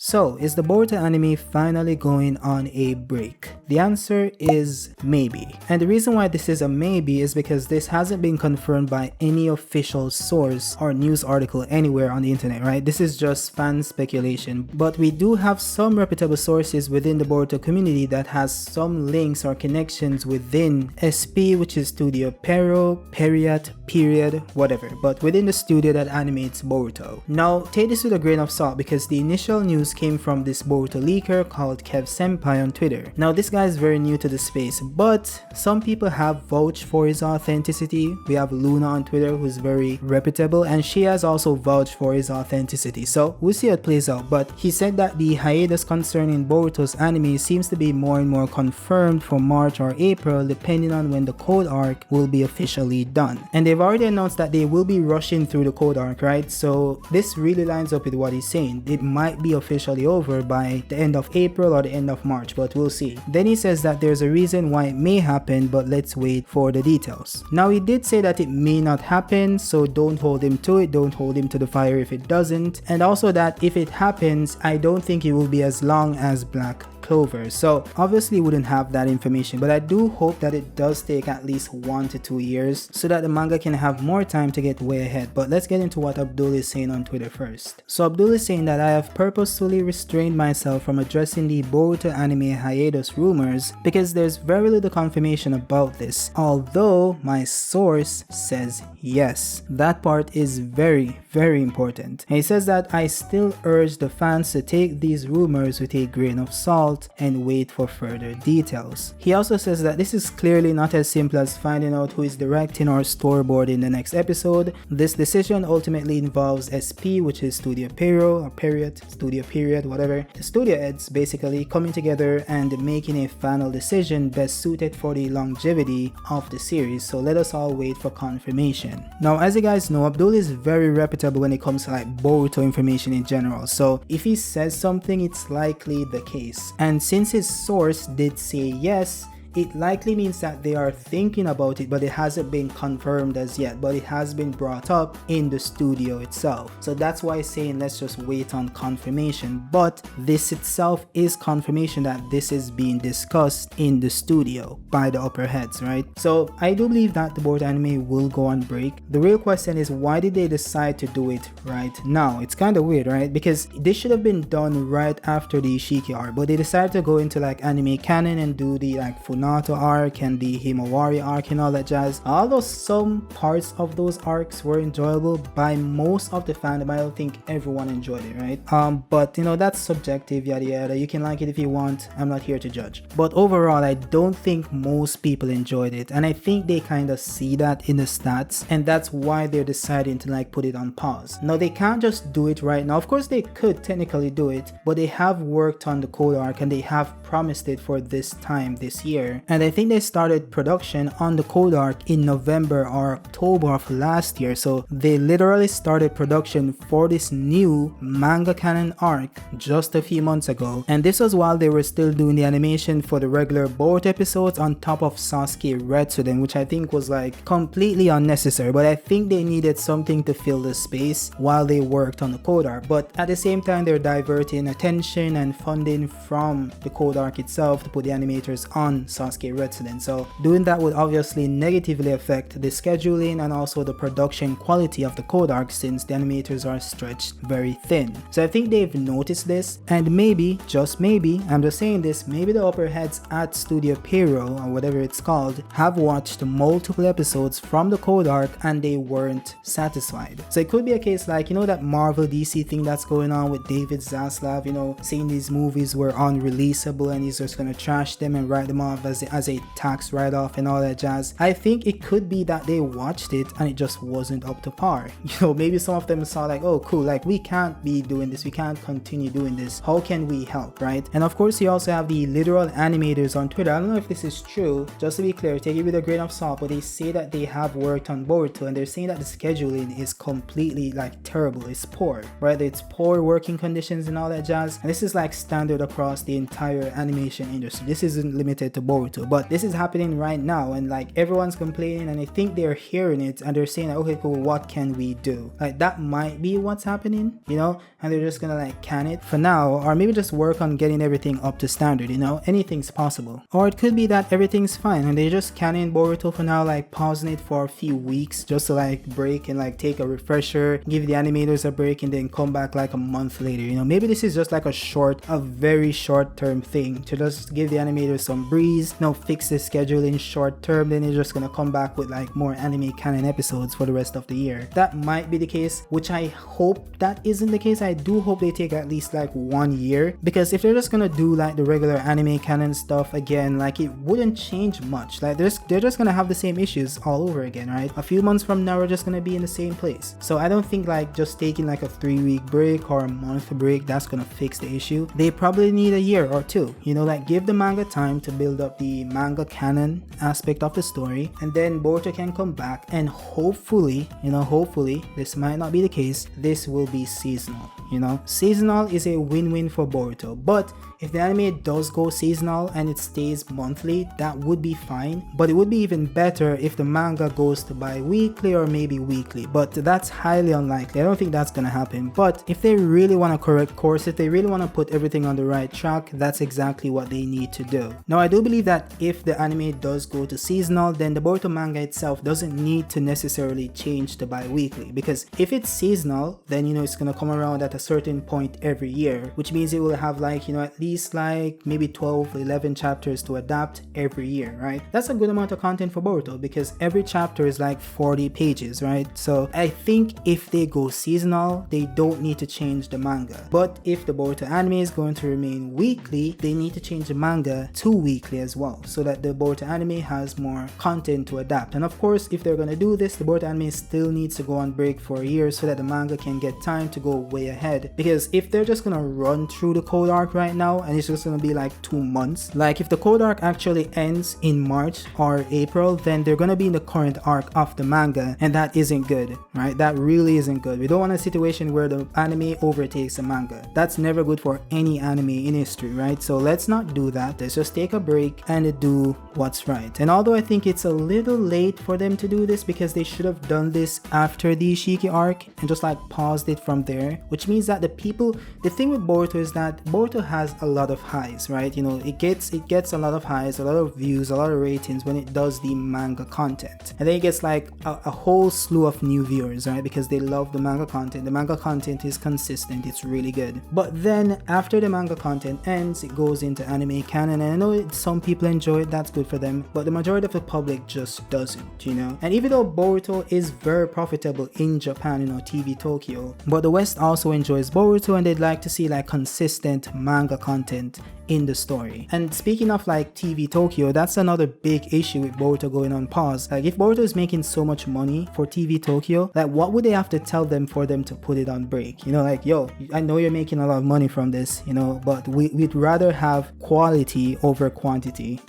So, is the Boruto anime finally going on a break? The answer is maybe. And the reason why this is a maybe is because this hasn't been confirmed by any official source or news article anywhere on the internet, right? This is just fan speculation. But we do have some reputable sources within the Boruto community that has some links or connections within SP, which is Studio period, whatever. But within the studio that animates Boruto. Now, take this with a grain of salt because the initial news came from this Boruto leaker called Kev Senpai on Twitter. Now this guy is very new to the space, but some people have vouched for his authenticity. We have Luna on Twitter who's very reputable, and she has also vouched for his authenticity. So we'll see how it plays out, but he said that the hiatus concerning Boruto's anime seems to be more and more confirmed for March or April depending on when the code arc will be officially done. And they've already announced that they will be rushing through the code arc, right? So this really lines up with what he's saying. It might be officially over by the end of April or the end of March, but we'll see. Then he says that there's a reason why it may happen, but let's wait for the details. Now he did say that it may not happen, so don't hold him to it, don't hold him to the fire if it doesn't, and also that if it happens, I don't think it will be as long as Black Clover. So obviously wouldn't have that information, but I do hope that it does take at least 1 to 2 years so that the manga can have more time to get way ahead. But let's get into what Abdul is saying on Twitter first. So Abdul is saying that I have purposefully restrained myself from addressing the Boruto anime hiatus rumors because there's very little confirmation about this, although my source says yes. That part is very important. And he says that I still urge the fans to take these rumors with a grain of salt and wait for further details. He also says that this is clearly not as simple as finding out who is directing or storyboarding the next episode. This decision ultimately involves SP, which is Studio period, whatever. The studio heads basically coming together and making a final decision best suited for the longevity of the series. So let us all wait for confirmation. Now, as you guys know, Abdul is very reputable when it comes to like Boruto information in general. So if he says something, it's likely the case. And since his source did say yes, it likely means that they are thinking about it, but it hasn't been confirmed as yet, but it has been brought up in the studio itself. So that's why he's saying let's just wait on confirmation. But this itself is confirmation that this is being discussed in the studio by the upper heads, right? So I do believe that the Boruto anime will go on break. The real question is, why did they decide to do it right now? It's kind of weird, right? Because this should have been done right after the Ishiki arc, but they decided to go into like anime canon and do the like Naruto arc and the Himawari arc and all that jazz. Although some parts of those arcs were enjoyable by most of the fandom, I don't think everyone enjoyed it, right? But you know, that's subjective, yada yada. You can like it if you want. I'm not here to judge. But overall, I don't think most people enjoyed it, and I think they kind of see that in the stats, and that's why they're deciding to like put it on pause. Now they can't just do it right now. Of course they could technically do it, but they have worked on the code arc and they have promised it for this time this year. And I think they started production on the code arc in November or October of last year. So they literally started production for this new manga canon arc just a few months ago. And this was while they were still doing the animation for the regular Boruto episodes on top of Sasuke Retsuden, which I think was like completely unnecessary. But I think they needed something to fill the space while they worked on the code arc. But at the same time, they're diverting attention and funding from the code arc itself to put the animators on Sasuke Retsuden. So doing that would obviously negatively affect the scheduling and also the production quality of the code arc, since the animators are stretched very thin. So I think they've noticed this, and maybe, just maybe, I'm just saying this, maybe the upper heads at Studio Pierrot or whatever it's called have watched multiple episodes from the code arc and they weren't satisfied. So it could be a case like, you know, that Marvel DC thing that's going on with David Zaslav, you know, saying these movies were unreleasable and he's just gonna trash them and write them off as a tax write-off and all that jazz. I think it could be that they watched it and it just wasn't up to par. You know, maybe some of them saw like, oh cool, like we can't be doing this, we can't continue doing this, how can we help, right? And of course you also have the literal animators on Twitter. I don't know if this is true, just to be clear, take it with a grain of salt, but they say that they have worked on Boruto and they're saying that the scheduling is completely like terrible, it's poor, right? It's poor working conditions and all that jazz, and this is like standard across the entire animation industry. This isn't limited to Boruto. Boruto. But this is happening right now, and like everyone's complaining, and I think they're hearing it and they're saying, okay, cool, what can we do? Like that might be what's happening, you know, and they're just gonna like can it for now, or maybe just work on getting everything up to standard, you know, anything's possible. Or it could be that everything's fine and they just canning Boruto for now, like pausing it for a few weeks just to like break and like take a refresher, give the animators a break, and then come back like a month later, you know. Maybe this is just like a very short term thing to just give the animators some breeze, you know, fix the schedule in short term, then it's just gonna come back with like more anime canon episodes for the rest of the year. That might be the case, which I hope that isn't the case. I do hope they take at least like 1 year, because if they're just gonna do like the regular anime canon stuff again, like it wouldn't change much. Like they're just gonna have the same issues all over again, right? A few months from now we're just gonna be in the same place. So I don't think like just taking like a 3-week break or a month break that's gonna fix the issue. They probably need a year or two, you know, like give the manga time to build up the manga canon aspect of the story, and then Boruto can come back, and hopefully, you know, hopefully, this might not be the case, this will be seasonal, you know. Seasonal is a win-win for Boruto, but if the anime does go seasonal and it stays monthly, that would be fine, but it would be even better if the manga goes to bi-weekly or maybe weekly, but that's highly unlikely. I don't think that's gonna happen. But if they really want to correct course, if they really want to put everything on the right track, that's exactly what they need to do. Now I do believe that if the anime does go to seasonal, then the Boruto manga itself doesn't need to necessarily change to bi-weekly, because if it's seasonal, then you know it's gonna come around at a certain point every year, which means it will have like, you know, at least like maybe 12-11 chapters to adapt every year, right? That's a good amount of content for Boruto, because every chapter is like 40 pages, right? So I think if they go seasonal, they don't need to change the manga. But if the Boruto anime is going to remain weekly, they need to change the manga to weekly as well, so that the Boruto anime has more content to adapt. And of course, if they're going to do this, the Boruto anime still needs to go on break for a year so that the manga can get time to go way ahead. Because if they're just going to run through the code arc right now and it's just going to be like 2 months, like if the code arc actually ends in March or April, then they're going to be in the current arc of the manga, and that isn't good, right? That really isn't good. We don't want a situation where the anime overtakes the manga. That's never good for any anime in history, right? So let's not do that. Let's just take a break and do what's right. And although I think it's a little late for them to do this, because they should have done this after the Ishiki arc and just like paused it from there, which means that the thing with Boruto is that Boruto has a lot of highs, right? You know, it gets a lot of highs, a lot of views, a lot of ratings when it does the manga content, and then it gets like a whole slew of new viewers, right? Because they love the manga content. The manga content is consistent, it's really good. But then after the manga content ends, it goes into anime canon, and I know some people enjoy it, that's good for them, but the majority of the public just doesn't, you know. And even though Boruto is very profitable in Japan, you know, TV Tokyo, but the West also enjoys Boruto, and they'd like to see like consistent manga content in the story. And speaking of like TV Tokyo, that's another big issue with Boruto going on pause. Like if Boruto is making so much money for TV Tokyo, like what would they have to tell them for them to put it on break? You know, like, yo, I know you're making a lot of money from this, you know, but we'd rather have quality over quantity.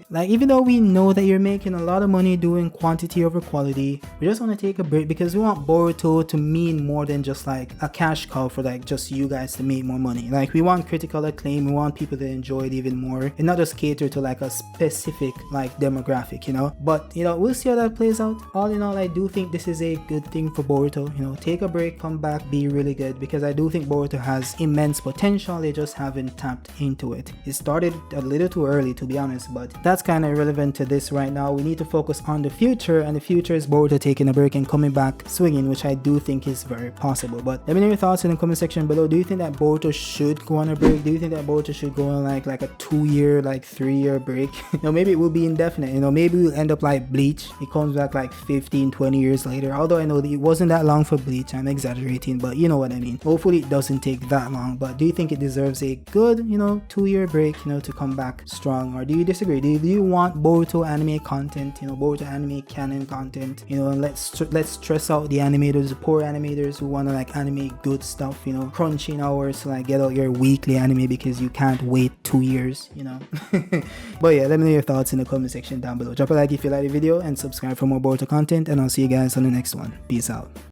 Like even though we know that you're making a lot of money doing quantity over quality, we just want to take a break because we want Boruto to mean more than just like a cash cow for like just you guys to make more money. Like we want critical acclaim, we want people to enjoy it even more, and not just cater to like a specific like demographic, you know. But you know, we'll see how that plays out. All in all, I do think this is a good thing for Boruto. You know, take a break, come back, be really good, because I do think Boruto has immense potential. They just haven't tapped into it. It started a little too early, to be honest, but that's kind of irrelevant to this right now. We need to focus on the future, and the future is Boruto taking a break and coming back swinging, which I do think is very possible. But let me know your thoughts in the comment section below. Do you think that Boruto should go on a break? Do you think that Boruto should go on like a 2-year, like 3-year break? You know, maybe it will be indefinite. You know, maybe we'll end up like Bleach. It comes back like 15-20 years later. Although I know that it wasn't that long for Bleach, I'm exaggerating, but you know what I mean. Hopefully it doesn't take that long. But do you think it deserves a good, you know, 2-year break, you know, to come back strong? Or do you disagree? Do you want Boruto anime content, you know, Boruto anime canon content, you know, and let's stress out the animators, the poor animators who want to like animate good stuff, you know, crunching hours to like get out your weekly anime because you can't wait 2 years, you know. But yeah, let me know your thoughts in the comment section down below. Drop a like if you like the video and subscribe for more Boruto content, and I'll see you guys on the next one. Peace out.